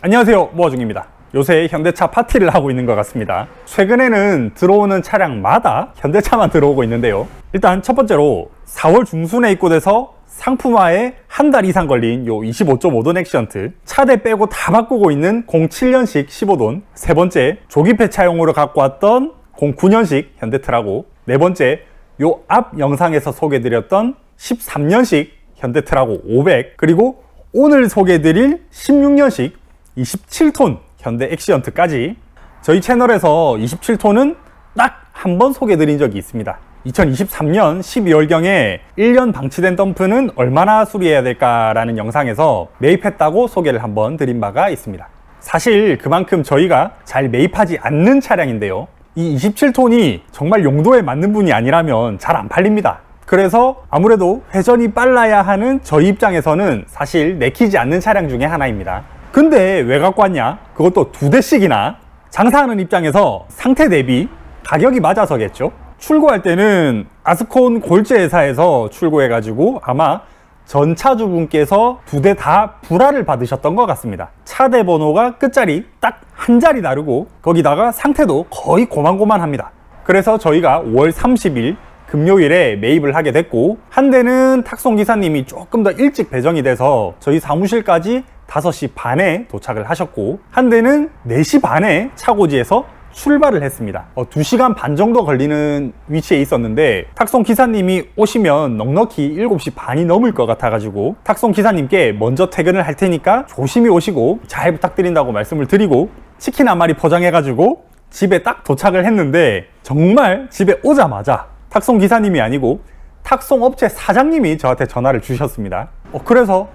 안녕하세요, 모아중입니다. 요새 현대차 파티를 하고 있는 것 같습니다. 최근에는 들어오는 차량마다 현대차만 들어오고 있는데요. 일단 첫 번째로 4월 중순에 입고돼서 상품화에 한 달 이상 걸린 요 25.5돈 액션트, 차대 빼고 다 바꾸고 있는 07년식 15돈, 세 번째 조기 폐차용으로 갖고 왔던 09년식 현대트라고, 네 번째 요 앞 영상에서 소개해드렸던 13년식 현대트라고 500, 그리고 오늘 소개해드릴 16년식 27톤 현대 액시언트까지 저희 채널에서 27톤은 딱 한 번 소개해드린 적이 있습니다. 2023년 12월경에 1년 방치된 덤프는 얼마나 수리해야 될까라는 영상에서 매입했다고 소개를 한번 드린 바가 있습니다. 사실 그만큼 저희가 잘 매입하지 않는 차량인데요, 이 27톤이 정말 용도에 맞는 분이 아니라면 잘 안 팔립니다. 그래서 아무래도 회전이 빨라야 하는 저희 입장에서는 사실 내키지 않는 차량 중에 하나입니다. 근데 왜 갖고 왔냐? 그것도 2대씩이나. 장사하는 입장에서 상태 대비 가격이 맞아서겠죠. 출고할 때는 아스콘 골재 회사에서 출고해가지고 아마 전 차주분께서 2대 다 불화를 받으셨던 것 같습니다. 차대 번호가 끝자리 딱 한 자리 다르고 거기다가 상태도 거의 고만고만합니다. 그래서 저희가 5월 30일 금요일에 매입을 하게 됐고, 한 대는 탁송 기사님이 조금 더 일찍 배정이 돼서 저희 사무실까지 5시 반에 도착을 하셨고, 한 대는 4시 반에 차고지에서 출발을 했습니다. 2시간 반 정도 걸리는 위치에 있었는데 탁송 기사님이 오시면 넉넉히 7시 반이 넘을 것 같아가지고 탁송 기사님께 먼저 퇴근을 할 테니까 조심히 오시고 잘 부탁드린다고 말씀을 드리고 치킨 한 마리 포장해가지고 집에 딱 도착을 했는데, 정말 집에 오자마자 탁송 기사님이 아니고 탁송 업체 사장님이 저한테 전화를 주셨습니다. 그래서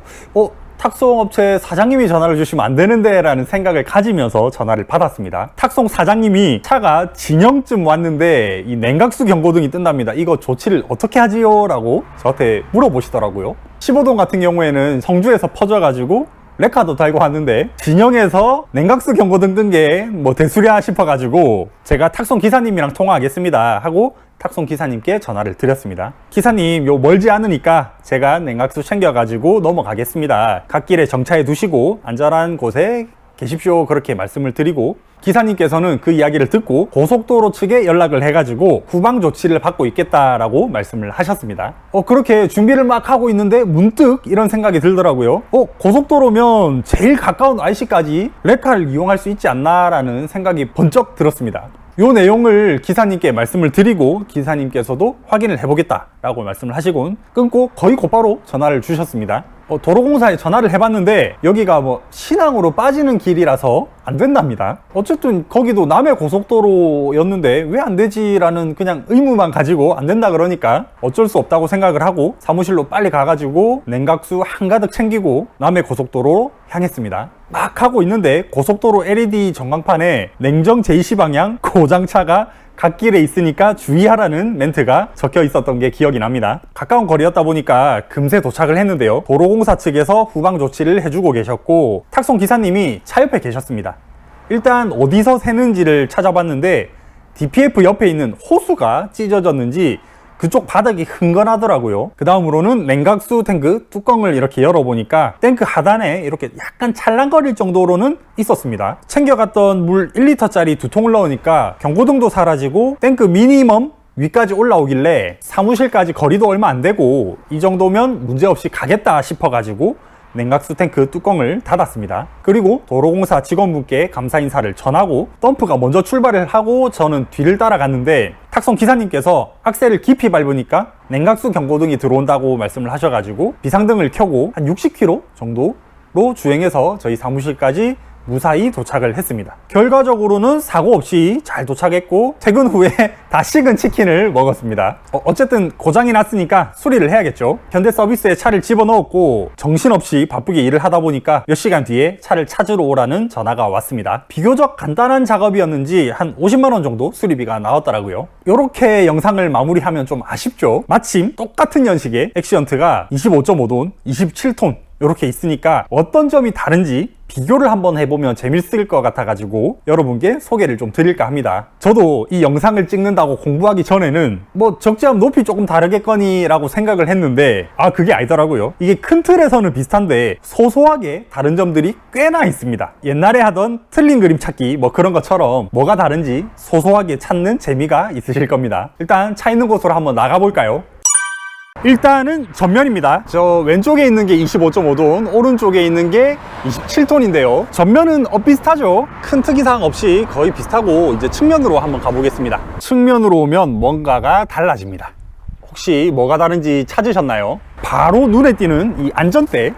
탁송 업체 사장님이 전화를 주시면 안 되는데 라는 생각을 가지면서 전화를 받았습니다. 탁송 사장님이 차가 진영쯤 왔는데 이 냉각수 경고등이 뜬답니다. 이거 조치를 어떻게 하지요? 라고 저한테 물어보시더라고요. 15돈 같은 경우에는 성주에서 퍼져가지고 레카도 달고 왔는데 진영에서 냉각수 경고등 뜬 게 뭐 대수랴 싶어가지고 제가 탁송 기사님이랑 통화하겠습니다 하고 탁송 기사님께 전화를 드렸습니다. 기사님, 요 멀지 않으니까 제가 냉각수 챙겨가지고 넘어가겠습니다. 갓길에 정차해 두시고 안전한 곳에 계십시오. 그렇게 말씀을 드리고, 기사님께서는 그 이야기를 듣고 고속도로 측에 연락을 해가지고 후방 조치를 받고 있겠다라고 말씀을 하셨습니다. 그렇게 준비를 막 하고 있는데 문득 이런 생각이 들더라고요. 고속도로면 제일 가까운 IC까지 레카를 이용할 수 있지 않나라는 생각이 번쩍 들었습니다. 요 내용을 기사님께 말씀을 드리고 기사님께서도 확인을 해보겠다라고 말씀을 하시곤 끊고 거의 곧바로 전화를 주셨습니다. 도로공사에 전화를 해봤는데 여기가 뭐 신항으로 빠지는 길이라서 안 된답니다. 어쨌든 거기도 남해 고속도로였는데 왜 안 되지라는 그냥 의무만 가지고 안 된다 그러니까 어쩔 수 없다고 생각을 하고 사무실로 빨리 가가지고 냉각수 한가득 챙기고 남해 고속도로 향했습니다. 막 하고 있는데 고속도로 LED 전광판에 냉정 제이시 방향 고장차가 갓길에 있으니까 주의하라는 멘트가 적혀 있었던 게 기억이 납니다. 가까운 거리였다 보니까 금세 도착을 했는데요, 도로공사 측에서 후방 조치를 해주고 계셨고 탁송 기사님이 차 옆에 계셨습니다. 일단 어디서 새는지를 찾아봤는데 DPF 옆에 있는 호수가 찢어졌는지 그쪽 바닥이 흥건하더라고요. 그 다음으로는 냉각수 탱크 뚜껑을 이렇게 열어보니까 탱크 하단에 이렇게 약간 찰랑거릴 정도로는 있었습니다. 챙겨갔던 물 1리터짜리 2통을 넣으니까 경고등도 사라지고 탱크 미니멈 위까지 올라오길래 사무실까지 거리도 얼마 안 되고 이 정도면 문제없이 가겠다 싶어가지고 냉각수 탱크 뚜껑을 닫았습니다. 그리고 도로공사 직원분께 감사 인사를 전하고 덤프가 먼저 출발을 하고 저는 뒤를 따라갔는데 탁송 기사님께서 악셀을 깊이 밟으니까 냉각수 경고등이 들어온다고 말씀을 하셔가지고 비상등을 켜고 한 60km 정도로 주행해서 저희 사무실까지 무사히 도착을 했습니다. 결과적으로는 사고 없이 잘 도착했고 퇴근 후에 다 식은 치킨을 먹었습니다. 어쨌든 고장이 났으니까 수리를 해야겠죠. 현대서비스에 차를 집어넣었고 정신없이 바쁘게 일을 하다 보니까 몇 시간 뒤에 차를 찾으러 오라는 전화가 왔습니다. 비교적 간단한 작업이었는지 한 50만원 정도 수리비가 나왔더라고요. 이렇게 영상을 마무리하면 좀 아쉽죠. 마침 똑같은 연식의 액시언트가 25.5돈, 27톤 이렇게 있으니까 어떤 점이 다른지 비교를 한번 해보면 재밌을 것 같아 가지고 여러분께 소개를 좀 드릴까 합니다. 저도 이 영상을 찍는다고 공부하기 전에는 뭐 적재함 높이 조금 다르겠거니 라고 생각을 했는데 그게 아니더라고요. 이게 큰 틀에서는 비슷한데 소소하게 다른 점들이 꽤나 있습니다. 옛날에 하던 틀린 그림 찾기 뭐 그런 것처럼 뭐가 다른지 소소하게 찾는 재미가 있으실 겁니다. 일단 차 있는 곳으로 한번 나가볼까요? 일단은 전면입니다. 저 왼쪽에 있는 게 25.5톤, 오른쪽에 있는 게 27톤인데요. 전면은 비슷하죠. 큰 특이사항 없이 거의 비슷하고, 이제 측면으로 한번 가보겠습니다. 측면으로 오면 뭔가가 달라집니다. 혹시 뭐가 다른지 찾으셨나요? 바로 눈에 띄는 이 안전대.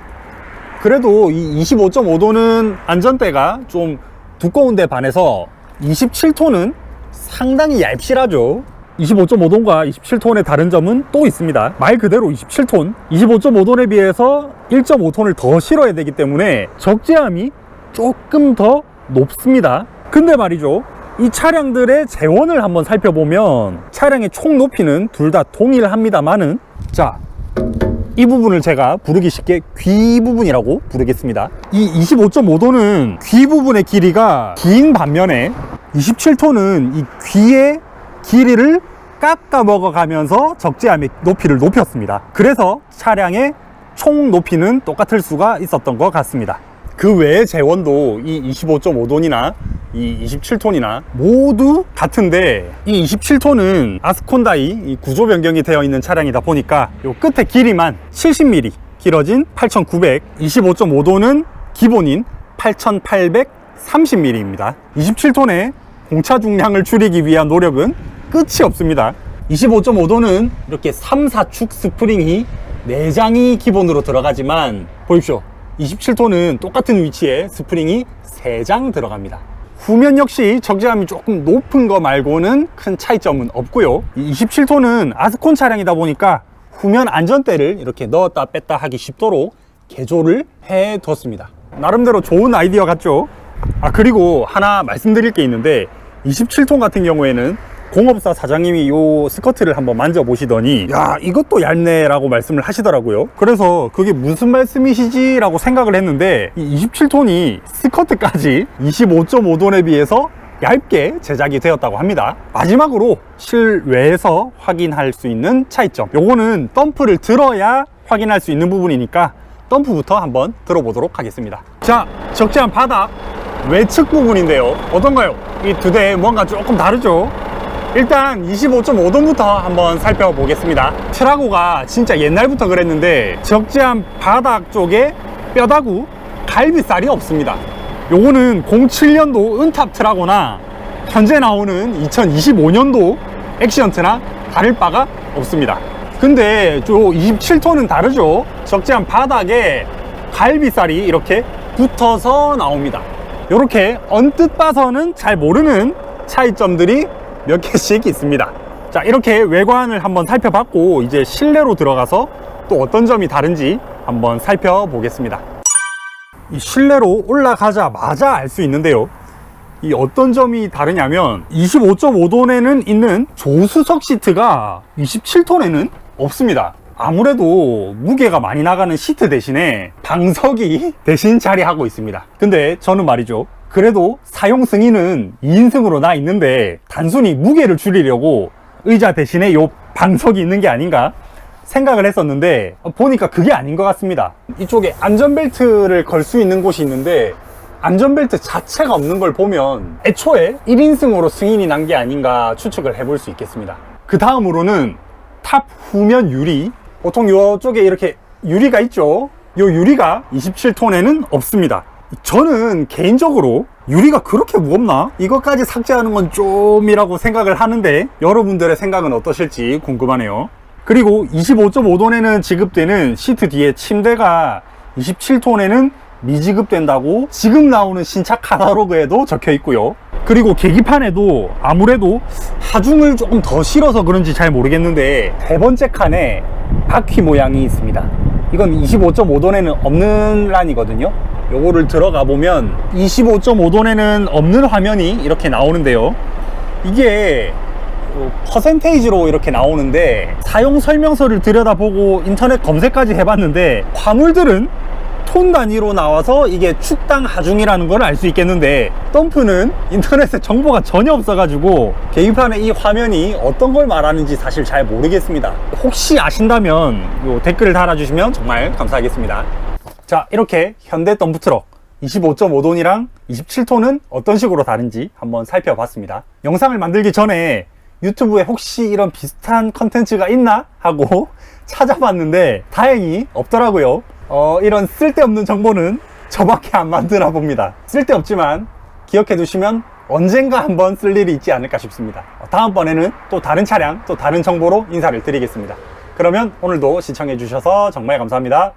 그래도 이 25.5톤은 안전대가 좀 두꺼운데 반해서 27톤은 상당히 얇실하죠. 25.5톤과 27톤의 다른 점은 또 있습니다. 말 그대로 27톤, 25.5톤에 비해서 1.5톤을 더 실어야 되기 때문에 적재함이 조금 더 높습니다. 근데 말이죠, 이 차량들의 재원을 한번 살펴보면 차량의 총 높이는 둘 다 동일합니다만은, 자, 이 부분을 제가 부르기 쉽게 귀 부분이라고 부르겠습니다. 이 25.5톤은 귀 부분의 길이가 긴 반면에 27톤은 이 귀의 길이를 깎아 먹어가면서 적재함의 높이를 높였습니다. 그래서 차량의 총 높이는 똑같을 수가 있었던 것 같습니다. 그 외의 재원도 이 25.5톤이나 이 27톤이나 모두 같은데, 이 27톤은 아스콘다이 이 구조 변경이 되어 있는 차량이다 보니까 요 끝에 길이만 70mm 길어진 8900, 25.5톤은 기본인 8830mm입니다. 27톤의 공차 중량을 줄이기 위한 노력은 끝이 없습니다. 25.5톤은 이렇게 3, 4축 스프링이 4장이 기본으로 들어가지만, 보십시오, 27톤은 똑같은 위치에 스프링이 3장 들어갑니다. 후면 역시 적재함이 조금 높은 거 말고는 큰 차이점은 없고요. 이 27톤은 아스콘 차량이다 보니까 후면 안전대를 이렇게 넣었다 뺐다 하기 쉽도록 개조를 해뒀습니다. 나름대로 좋은 아이디어 같죠? 그리고 하나 말씀드릴 게 있는데, 27톤 같은 경우에는 공업사 사장님이 이 스커트를 한번 만져보시더니, 야, 이것도 얇네 라고 말씀을 하시더라고요. 그래서 그게 무슨 말씀이시지 라고 생각을 했는데, 이 27톤이 스커트까지 25.5톤에 비해서 얇게 제작이 되었다고 합니다. 마지막으로 실외에서 확인할 수 있는 차이점, 요거는 덤프를 들어야 확인할 수 있는 부분이니까 덤프부터 한번 들어보도록 하겠습니다. 자, 적재함 바닥 외측 부분인데요, 어떤가요? 이 두 대 뭔가 조금 다르죠? 일단 25.5톤부터 한번 살펴보겠습니다. 트라고가 진짜 옛날부터 그랬는데 적재함 바닥 쪽에 뼈다구 갈비살이 없습니다. 요거는 07년도 은탑 트라고나 현재 나오는 2025년도 액시언트나 다를 바가 없습니다. 근데 저 27톤은 다르죠. 적재함 바닥에 갈비살이 이렇게 붙어서 나옵니다. 이렇게 언뜻 봐서는 잘 모르는 차이점들이 몇 개씩 있습니다. 자, 이렇게 외관을 한번 살펴봤고, 이제 실내로 들어가서 또 어떤 점이 다른지 한번 살펴보겠습니다. 이 실내로 올라가자마자 알 수 있는데요, 이 어떤 점이 다르냐면 25.5톤에는 있는 조수석 시트가 27톤에는 없습니다. 아무래도 무게가 많이 나가는 시트 대신에 방석이 대신 자리하고 있습니다. 근데 저는 말이죠, 그래도 사용 승인은 2인승으로 나 있는데 단순히 무게를 줄이려고 의자 대신에 요 방석이 있는 게 아닌가 생각을 했었는데, 보니까 그게 아닌 것 같습니다. 이쪽에 안전벨트를 걸 수 있는 곳이 있는데 안전벨트 자체가 없는 걸 보면 애초에 1인승으로 승인이 난 게 아닌가 추측을 해볼 수 있겠습니다. 그 다음으로는 탑 후면 유리, 보통 이쪽에 이렇게 유리가 있죠. 이 유리가 27톤에는 없습니다. 저는 개인적으로 유리가 그렇게 무겁나? 이것까지 삭제하는 건 좀이라고 생각을 하는데, 여러분들의 생각은 어떠실지 궁금하네요. 그리고 25.5톤에는 지급되는 시트 뒤에 침대가 27톤에는 미지급된다고 지금 나오는 신차 카탈로그에도 적혀 있고요. 그리고 계기판에도 아무래도 하중을 조금 더 실어서 그런지 잘 모르겠는데 세 번째 칸에 바퀴 모양이 있습니다. 이건 25.5톤에는 없는 란이거든요. 요거를 들어가 보면 25.5톤에는 없는 화면이 이렇게 나오는데요, 이게 퍼센테이지로 이렇게 나오는데 사용 설명서를 들여다보고 인터넷 검색까지 해봤는데 화물들은 톤 단위로 나와서 이게 축당 하중이라는 걸 알 수 있겠는데, 덤프는 인터넷에 정보가 전혀 없어가지고 계기판에 이 화면이 어떤 걸 말하는지 사실 잘 모르겠습니다. 혹시 아신다면 요 댓글을 달아주시면 정말 감사하겠습니다. 자, 이렇게 현대 덤프트럭 25.5톤이랑 27톤은 어떤 식으로 다른지 한번 살펴봤습니다. 영상을 만들기 전에 유튜브에 혹시 이런 비슷한 컨텐츠가 있나 하고 찾아봤는데 다행히 없더라고요. 이런 쓸데없는 정보는 저밖에 안 만드나 봅니다. 쓸데없지만 기억해 두시면 언젠가 한번 쓸 일이 있지 않을까 싶습니다. 다음번에는 또 다른 차량, 또 다른 정보로 인사를 드리겠습니다. 그러면 오늘도 시청해 주셔서 정말 감사합니다.